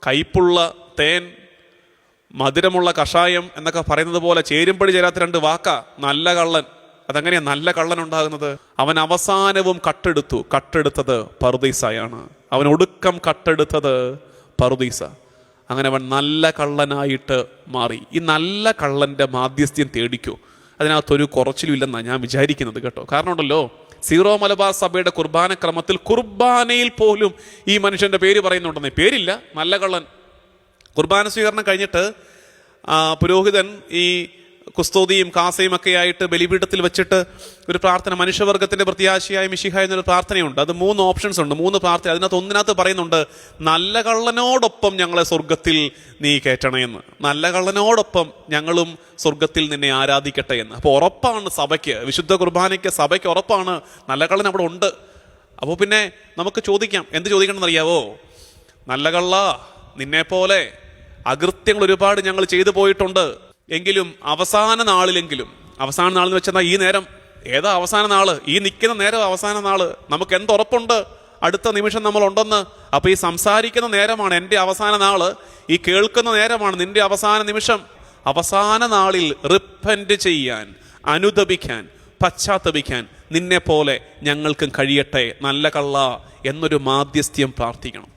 കയ്പുള്ള തേൻ, മധുരമുള്ള കഷായം എന്നൊക്കെ പറയുന്നത് പോലെ ചേരുമ്പടി ചേരാത്ത രണ്ട് വാക്കാ നല്ല കള്ളൻ. അതെങ്ങനെയാ നല്ല കള്ളൻ ഉണ്ടാകുന്നത്? അവൻ അവസാനവും കട്ടെടുത്തത് പറുദീസയാണ്. അവൻ ഒടുക്കം കട്ടെടുത്തത് പറുദീസ. അങ്ങനെ അവൻ നല്ല കള്ളനായിട്ട് മാറി. ഈ നല്ല കള്ളന്റെ മാധ്യസ്ഥ്യം തേടിക്കോ. അതിനകത്തൊരു കുറച്ചിലും ഇല്ലെന്നാണ് ഞാൻ വിചാരിക്കുന്നത് കേട്ടോ. കാരണം ഉണ്ടല്ലോ, സീറോ മലബാർ സഭയുടെ കുർബാന ക്രമത്തിൽ കുർബാനയിൽ പോലും ഈ മനുഷ്യന്റെ പേര് പറയുന്നുണ്ടെന്നേ. പേരില്ല, നല്ല കള്ളൻ. കുർബാന സ്വീകരണം കഴിഞ്ഞിട്ട് പുരോഹിതൻ ഈ കുസ്തോദിയും കാസയും ഒക്കെ ആയിട്ട് ബലിപീഠത്തിൽ വെച്ചിട്ട് ഒരു പ്രാർത്ഥന, മനുഷ്യവർഗത്തിന്റെ പ്രത്യാശയായ മിശിഹ എന്നൊരു പ്രാർത്ഥനയുണ്ട്. അത് 3 ഓപ്ഷൻസ് ഉണ്ട്, 3 പ്രാർത്ഥന. അതിനകത്ത് ഒന്നിനകത്ത് പറയുന്നുണ്ട്, നല്ല കള്ളനോടൊപ്പം ഞങ്ങളെ സ്വർഗത്തിൽ നീ കയറ്റണമെന്ന്. നല്ല കള്ളനോടൊപ്പം ഞങ്ങളും സ്വർഗത്തിൽ നിന്നെ ആരാധിക്കട്ടെ എന്ന്. അപ്പോൾ ഉറപ്പാണ് സഭയ്ക്ക്, വിശുദ്ധ കുർബാനയ്ക്ക് സഭയ്ക്ക് ഉറപ്പാണ് നല്ല കള്ളൻ അവിടെ ഉണ്ട്. അപ്പോൾ പിന്നെ നമുക്ക് ചോദിക്കാം, എന്ത് ചോദിക്കണമെന്ന് അറിയാവോ? നല്ല കള്ള, നിന്നെപ്പോലെ അകൃത്യങ്ങൾ ഒരുപാട് ഞങ്ങൾ ചെയ്തു പോയിട്ടുണ്ട്, എങ്കിലും അവസാന നാളെന്ന് വെച്ചാൽ ഈ നേരം ഏതാ അവസാന നാള്? ഈ നിൽക്കുന്ന നേരം അവസാന നാള്. നമുക്ക് എന്തുറപ്പുണ്ട് അടുത്ത നിമിഷം നമ്മൾ ഉണ്ടെന്ന്? അപ്പൊ ഈ സംസാരിക്കുന്ന നേരമാണ് എൻ്റെ അവസാന നാള്, ഈ കേൾക്കുന്ന നേരമാണ് നിന്റെ അവസാന നിമിഷം. അവസാന നാളിൽ റിപ്പന്റ് ചെയ്യാൻ, അനുതപിക്കാൻ, പശ്ചാത്തപിക്കാൻ നിന്നെ പോലെ ഞങ്ങൾക്കും കഴിയട്ടെ നല്ല കള്ള എന്നൊരു മാധ്യസ്ഥ്യം പ്രാർത്ഥിക്കണം.